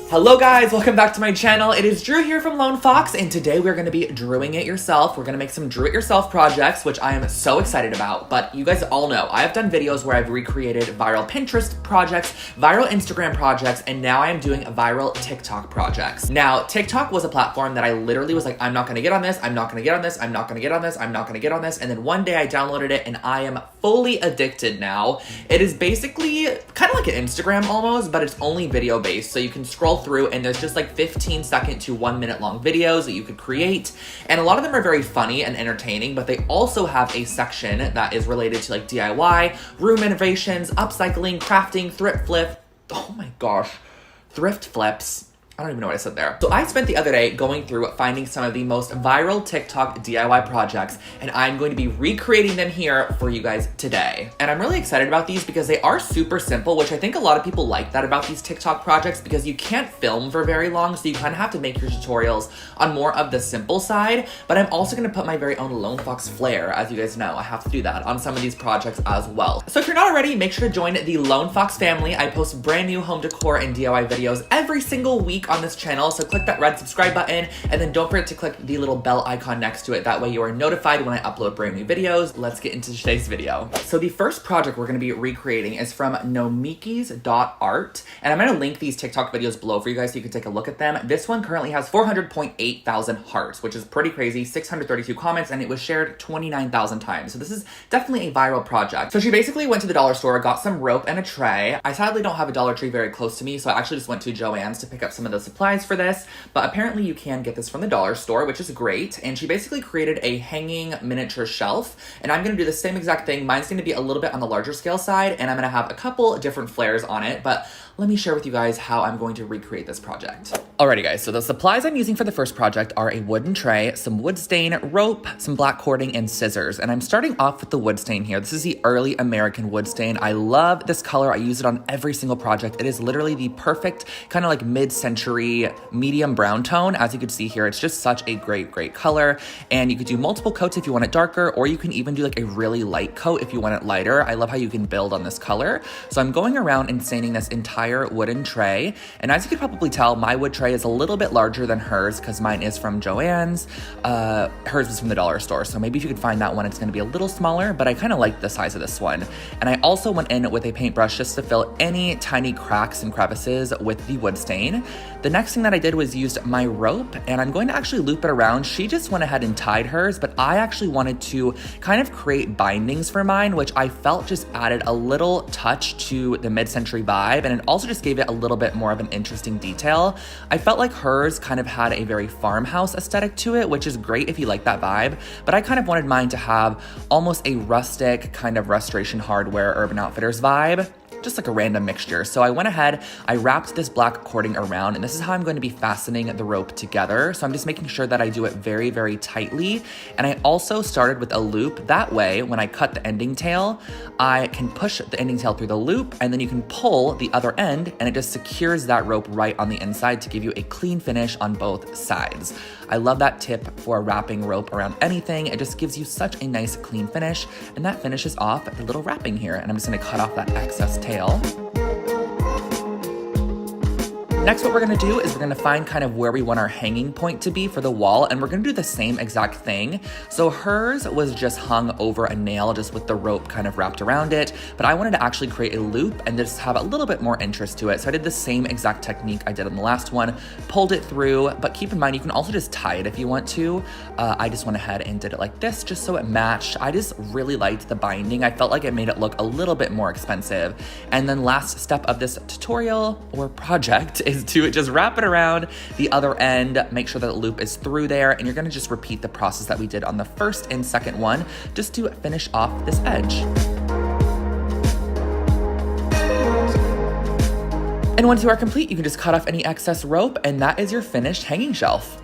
Hello guys, welcome back to my channel. It is Drew here from Lone Fox, and today we're gonna be drawing it yourself. We're gonna make some draw it yourself projects, which I am so excited about. But you guys all know, I have done videos where I've recreated viral Pinterest projects, viral Instagram projects, and now I am doing viral TikTok projects. Now, TikTok was a platform that I literally was like, I'm not gonna get on this, I'm not gonna get on this, I'm not gonna get on this, I'm not gonna get on this. And then one day I downloaded it and I am fully addicted now. It is basically kind of like an Instagram almost, but it's only video based. So you can scroll through and there's just like 15-second to 1 minute long videos that you could create. And a lot of them are very funny and entertaining, but they also have a section that is related to like DIY, room renovations, upcycling, crafting, thrift flip. Oh my gosh, thrift flips. I don't even know what I said there. So I spent the other day going through finding some of the most viral TikTok DIY projects, and I'm going to be recreating them here for you guys today. And I'm really excited about these because they are super simple, which I think a lot of people like that about these TikTok projects because you can't film for very long, so you kind of have to make your tutorials on more of the simple side. But I'm also gonna put my very own Lone Fox flair, as you guys know, I have to do that on some of these projects as well. So if you're not already, make sure to join the Lone Fox family. I post brand new home decor and DIY videos every single week on this channel, so click that red subscribe button and then don't forget to click the little bell icon next to it. That way you are notified when I upload brand new videos. Let's get into today's video. So the first project we're going to be recreating is from nomikis.art, and I'm going to link these TikTok videos below for you guys so you can take a look at them. This one currently has 400.8 thousand hearts, which is pretty crazy, 632 comments, and it was shared 29,000 times. So this is definitely a viral project. So she basically went to the dollar store, got some rope and a tray. I sadly don't have a Dollar Tree very close to me, so I actually just went to Joann's to pick up some of the supplies for this, but apparently you can get this from the dollar store, which is great. And she basically created a hanging miniature shelf, and I'm gonna do the same exact thing. Mine's gonna be a little bit on the larger scale side, and I'm gonna have a couple different flares on it, but let me share with you guys how I'm going to recreate this project. Alrighty guys, so the supplies I'm using for the first project are a wooden tray, some wood stain, rope, some black cording, and scissors. And I'm starting off with the wood stain here. This is the early American wood stain. I love this color. I use it on every single project. It is literally the perfect kind of like mid-century medium brown tone. As you can see here, it's just such a great color. And you could do multiple coats if you want it darker, or you can even do like a really light coat if you want it lighter. I love how you can build on this color. So I'm going around and staining this entire wooden tray. And as you could probably tell, my wood tray is a little bit larger than hers because mine is from Joann's. Hers was from the dollar store. So maybe if you could find that one, it's gonna be a little smaller, but I kind of like the size of this one. And I also went in with a paintbrush just to fill any tiny cracks and crevices with the wood stain. The next thing that I did was used my rope, and I'm going to actually loop it around. She just went ahead and tied hers, but I actually wanted to kind of create bindings for mine, which I felt just added a little touch to the mid-century vibe, and it also just gave it a little bit more of an interesting detail. I felt like hers kind of had a very farmhouse aesthetic to it, which is great if you like that vibe, but I kind of wanted mine to have almost a rustic kind of Restoration Hardware Urban Outfitters vibe. Just like a random mixture. So I went ahead, I wrapped this black cording around, and this is how I'm going to be fastening the rope together. So I'm just making sure that I do it very tightly. And I also started with a loop. That way, when I cut the ending tail, I can push the ending tail through the loop, and then you can pull the other end, and it just secures that rope right on the inside to give you a clean finish on both sides. I love that tip for wrapping rope around anything. It just gives you such a nice clean finish, and that finishes off the little wrapping here. And I'm just gonna cut off that excess tail. Next, what we're gonna do is we're gonna find kind of where we want our hanging point to be for the wall, and we're gonna do the same exact thing. So hers was just hung over a nail just with the rope kind of wrapped around it, but I wanted to actually create a loop and just have a little bit more interest to it. So I did the same exact technique I did on the last one, pulled it through, but keep in mind, you can also just tie it if you want to. I just went ahead and did it like this just so it matched. I just really liked the binding. I felt like it made it look a little bit more expensive. And then last step of this tutorial or project is to just wrap it around the other end, make sure that the loop is through there, and you're gonna just repeat the process that we did on the first and second one just to finish off this edge. And once you are complete, you can just cut off any excess rope, and that is your finished hanging shelf.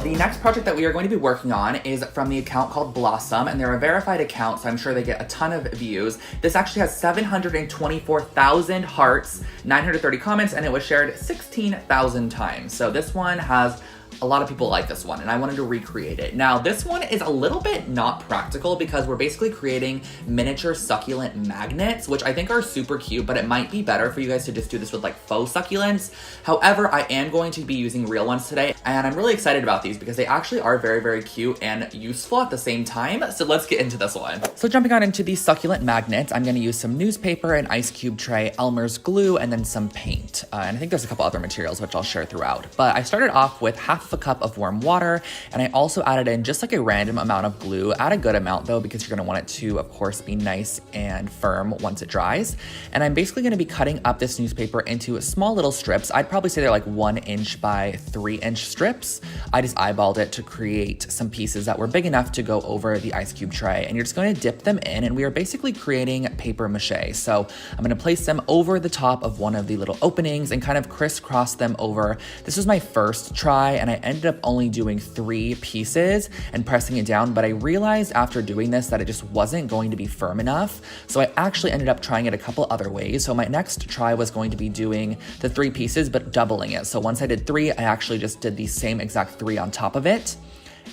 The next project that that we are going to be working on is from the account called Blossom, and they're a verified account, so I'm sure they get a ton of views. This actually has 724,000 hearts, 930 comments, and it was shared 16,000 times. So this one has a lot of people like this one, and I wanted to recreate it. Now, this one is a little bit not practical because we're basically creating miniature succulent magnets, which I think are super cute, but it might be better for you guys to just do this with like faux succulents. However, I am going to be using real ones today, and I'm really excited about these because they actually are very, very cute and useful at the same time. So let's get into this one. So jumping on into these succulent magnets, I'm gonna use some newspaper, an ice cube tray, Elmer's glue, and then some paint. And I think there's a couple other materials which I'll share throughout. But I started off with half a cup of warm water, and I also added in just like a random amount of glue. Add a good amount though, because you're gonna want it to, of course, be nice and firm once it dries. And I'm basically gonna be cutting up this newspaper into small little strips. I'd probably say they're like 1 inch by 3 inch strips. I just eyeballed it to create some pieces that were big enough to go over the ice cube tray. And you're just going to dip them in, and we are basically creating paper mache. So I'm gonna place them over the top of one of the little openings and kind of crisscross them over. This was my first try, and I ended up only doing 3 pieces and pressing it down, but I realized after doing this that it just wasn't going to be firm enough. So I actually ended up trying it a couple other ways. So my next try was going to be doing the 3 pieces, but doubling it. So once I did 3, I actually just did the same exact 3 on top of it.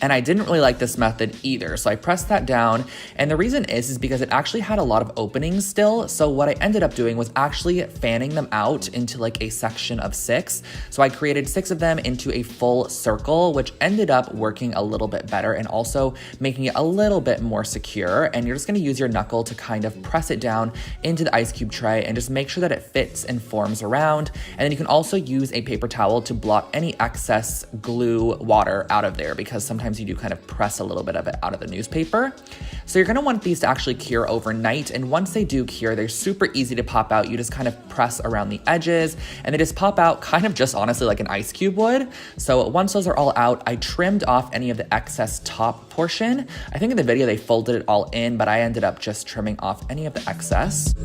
And I didn't really like this method either. So I pressed that down. And the reason is because it actually had a lot of openings still. So what I ended up doing was actually fanning them out into like a section of 6. So I created 6 of them into a full circle, which ended up working a little bit better and also making it a little bit more secure. And you're just gonna use your knuckle to kind of press it down into the ice cube tray and just make sure that it fits and forms around. And then you can also use a paper towel to blot any excess glue water out of there, because sometimes you do kind of press a little bit of it out of the newspaper. So you're gonna want these to actually cure overnight. And once they do cure, they're super easy to pop out. You just kind of press around the edges and they just pop out kind of just honestly like an ice cube would. So once those are all out, I trimmed off any of the excess top portion. I think in the video they folded it all in, but I ended up just trimming off any of the excess.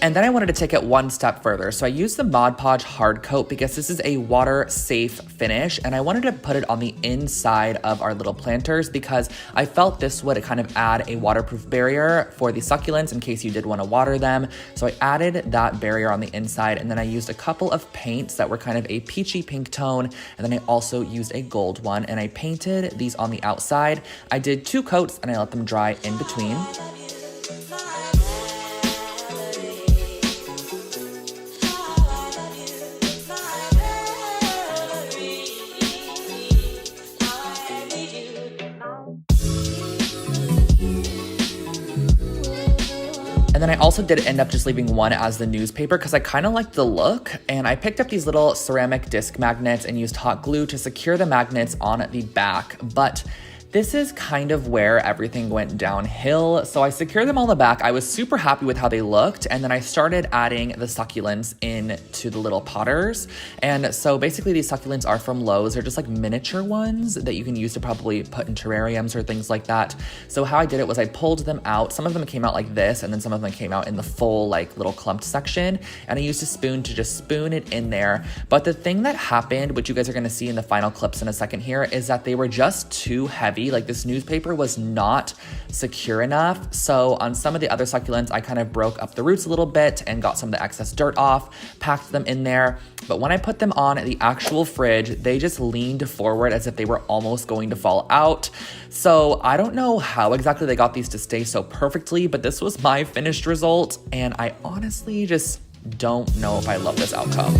And then I wanted to take it one step further. So I used the Mod Podge hard coat because this is a water safe finish, and I wanted to put it on the inside of our little planters because I felt this would kind of add a waterproof barrier for the succulents in case you did want to water them. So I added that barrier on the inside, and then I used a couple of paints that were kind of a peachy pink tone, and then I also used a gold one, and I painted these on the outside. I did 2 coats and I let them dry in between. And then I also did end up just leaving one as the newspaper because I kind of liked the look. And I picked up these little ceramic disc magnets and used hot glue to secure the magnets on the back. But this is kind of where everything went downhill. So I secured them on the back. I was super happy with how they looked. And then I started adding the succulents into the little potters. And so basically these succulents are from Lowe's. They're just like miniature ones that you can use to probably put in terrariums or things like that. So how I did it was I pulled them out. Some of them came out like this, and then some of them came out in the full like little clumped section. And I used a spoon to just spoon it in there. But the thing that happened, which you guys are gonna see in the final clips in a second here, is that they were just too heavy. Like this newspaper was not secure enough. So on some of the other succulents, I kind of broke up the roots a little bit and got some of the excess dirt off, packed them in there. But when I put them on the actual fridge, they just leaned forward as if they were almost going to fall out. So I don't know how exactly they got these to stay so perfectly, but this was my finished result. And I honestly just don't know if I love this outcome.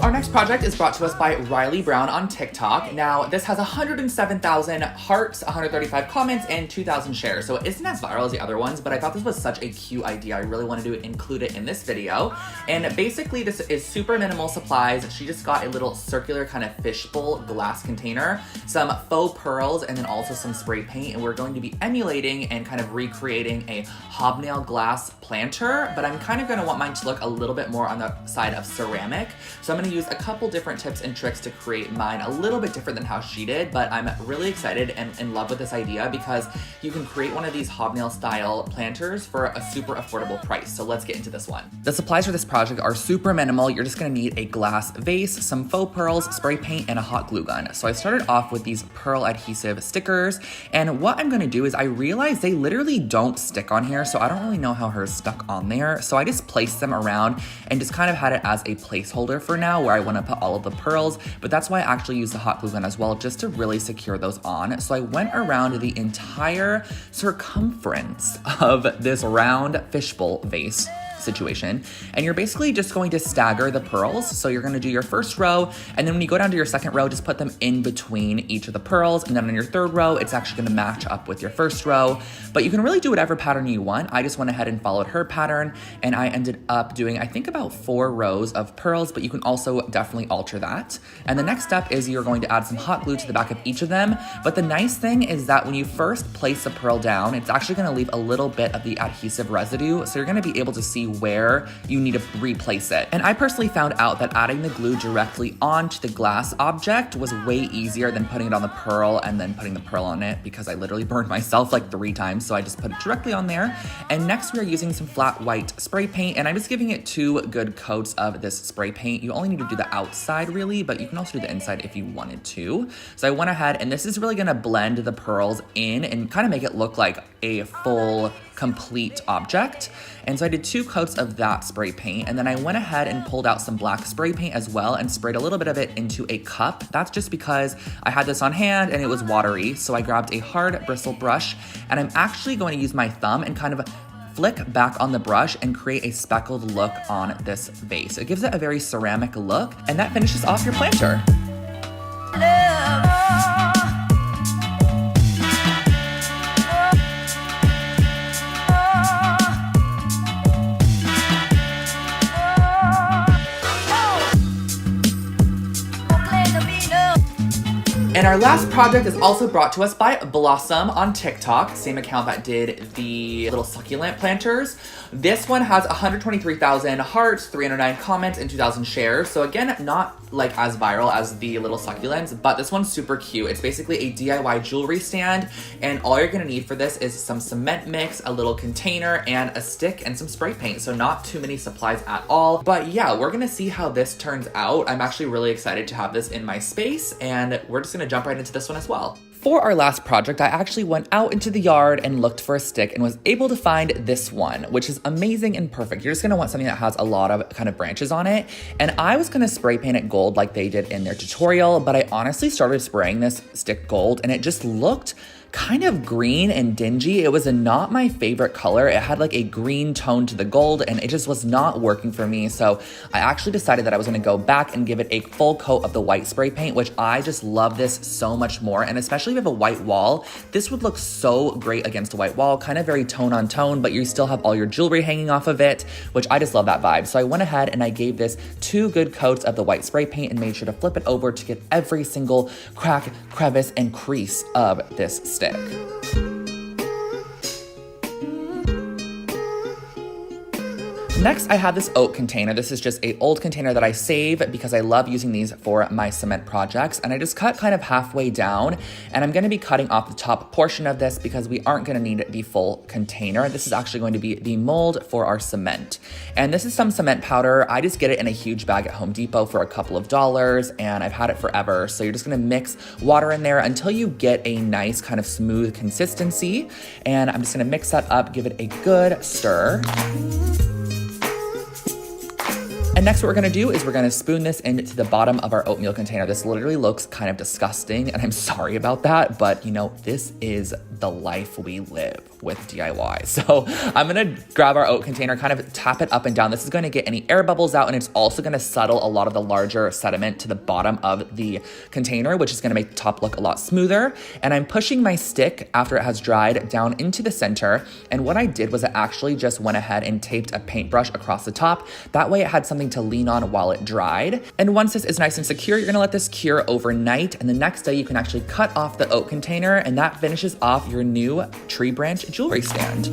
Our next project is brought to us by Riley Brown on TikTok. Now, this has 107,000 hearts, 135 comments, and 2,000 shares. So it isn't as viral as the other ones, but I thought this was such a cute idea. I really wanted to include it in this video. And basically, this is super minimal supplies. She just got a little circular kind of fishbowl glass container, some faux pearls, and then also some spray paint. And we're going to be emulating and kind of recreating a hobnail glass planter, but I'm kind of gonna want mine to look a little bit more on the side of ceramic. So I'm gonna use a couple different tips and tricks to create mine a little bit different than how she did, but I'm really excited and in love with this idea because you can create one of these hobnail style planters for a super affordable price. So let's get into this one. The supplies for this project are super minimal. You're just gonna need a glass vase, some faux pearls, spray paint, and a hot glue gun. So I started off with these pearl adhesive stickers, and what I'm gonna do is I realized they literally don't stick on here, so I don't really know how hers stuck on there. So I just placed them around and just kind of had it as a placeholder for now where I wanna put all of the pearls, but that's why I actually use the hot glue gun as well, just to really secure those on. So I went around the entire circumference of this round fishbowl vase situation, and you're basically just going to stagger the pearls. So you're going to do your first row, and then when you go down to your second row, just put them in between each of the pearls, and then on your third row, it's actually going to match up with your first row. But you can really do whatever pattern you want. I just went ahead and followed her pattern, and I ended up doing, I think, about 4 rows of pearls, but you can also definitely alter that. And the next step is you're going to add some hot glue to the back of each of them. But the nice thing is that when you first place a pearl down, it's actually going to leave a little bit of the adhesive residue, so you're going to be able to see where you need to replace it. And I personally found out that adding the glue directly onto the glass object was way easier than putting it on the pearl and then putting the pearl on it, because I literally burned myself like 3 times, so I just put it directly on there. And next we are using some flat white spray paint, and I'm just giving it 2 good coats of this spray paint. You only need to do the outside really, but you can also do the inside if you wanted to. So I went ahead, and this is really gonna blend the pearls in and kind of make it look like a full complete object. And so I did 2 coats of that spray paint, and then I went ahead and pulled out some black spray paint as well and sprayed a little bit of it into a cup. That's just because I had this on hand and it was watery, so I grabbed a hard bristle brush, and I'm actually going to use my thumb and kind of flick back on the brush and create a speckled look on this vase. It gives it a very ceramic look, and that finishes off your planter. And our last project is also brought to us by Blossom on TikTok, same account that did the little succulent planters. This one has 123,000 hearts, 309 comments, and 2,000 shares. So again, not like as viral as the little succulents, but this one's super cute. It's basically a DIY jewelry stand, and all you're gonna need for this is some cement mix, a little container, and a stick and some spray paint. So not too many supplies at all. But yeah, we're gonna see how this turns out. I'm actually really excited to have this in my space, and we're just gonna jump right into this one as well. For our last project, I actually went out into the yard and looked for a stick and was able to find this one, which is amazing and perfect. You're just gonna want something that has a lot of kind of branches on it. And I was gonna spray paint it gold like they did in their tutorial, but I honestly started spraying this stick gold and it just looked kind of green and dingy. It was not my favorite color. It had like a green tone to the gold and it just was not working for me. So I actually decided that I was gonna go back and give it a full coat of the white spray paint, which I just love this so much more. And especially if you have a white wall, this would look so great against a white wall, kind of very tone on tone, but you still have all your jewelry hanging off of it, which I just love that vibe. So I went ahead and I gave this 2 good coats of the white spray paint and made sure to flip it over to get every single crack, crevice, and crease of this stick. Next, I have this oak container. This is just an old container that I save because I love using these for my cement projects. And I just cut kind of halfway down, and I'm gonna be cutting off the top portion of this because we aren't gonna need the full container. This is actually going to be the mold for our cement. And this is some cement powder. I just get it in a huge bag at Home Depot for a couple of dollars, and I've had it forever. So you're just gonna mix water in there until you get a nice kind of smooth consistency. And I'm just gonna mix that up, give it a good stir. And next what we're gonna do is we're gonna spoon this into the bottom of our oatmeal container. This literally looks kind of disgusting, and I'm sorry about that, but you know, this is the life we live with DIY. So I'm gonna grab our oat container, kind of tap it up and down. This is gonna get any air bubbles out, and it's also gonna settle a lot of the larger sediment to the bottom of the container, which is gonna make the top look a lot smoother. And I'm pushing my stick after it has dried down into the center. And what I did was I actually just went ahead and taped a paintbrush across the top. That way it had something to lean on while it dried. And once this is nice and secure, you're gonna let this cure overnight, and the next day you can actually cut off the oat container, and that finishes off your new tree branch jewelry stand.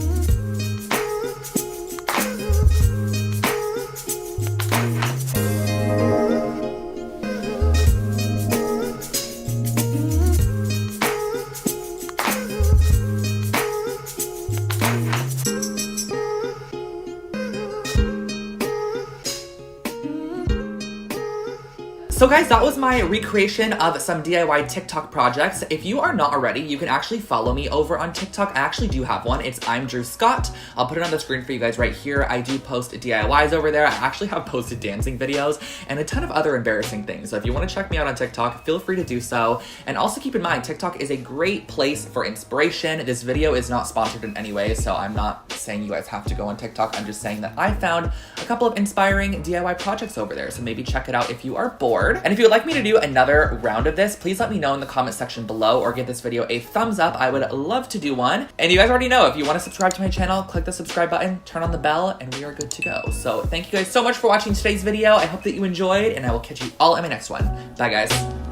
So guys, that was my recreation of some DIY TikTok projects. If you are not already, you can actually follow me over on TikTok. I actually do have one. It's I'm Drew Scott. I'll put it on the screen for you guys right here. I do post DIYs over there. I actually have posted dancing videos and a ton of other embarrassing things. So if you want to check me out on TikTok, feel free to do so. And also keep in mind, TikTok is a great place for inspiration. This video is not sponsored in any way, so I'm not saying you guys have to go on TikTok. I'm just saying that I found a couple of inspiring DIY projects over there. So maybe check it out if you are bored. And if you would like me to do another round of this, please let me know in the comment section below or give this video a thumbs up. I would love to do one. And you guys already know, if you want to subscribe to my channel, click the subscribe button, turn on the bell, and we are good to go. So thank you guys so much for watching today's video. I hope that you enjoyed, and I will catch you all in my next one. Bye guys.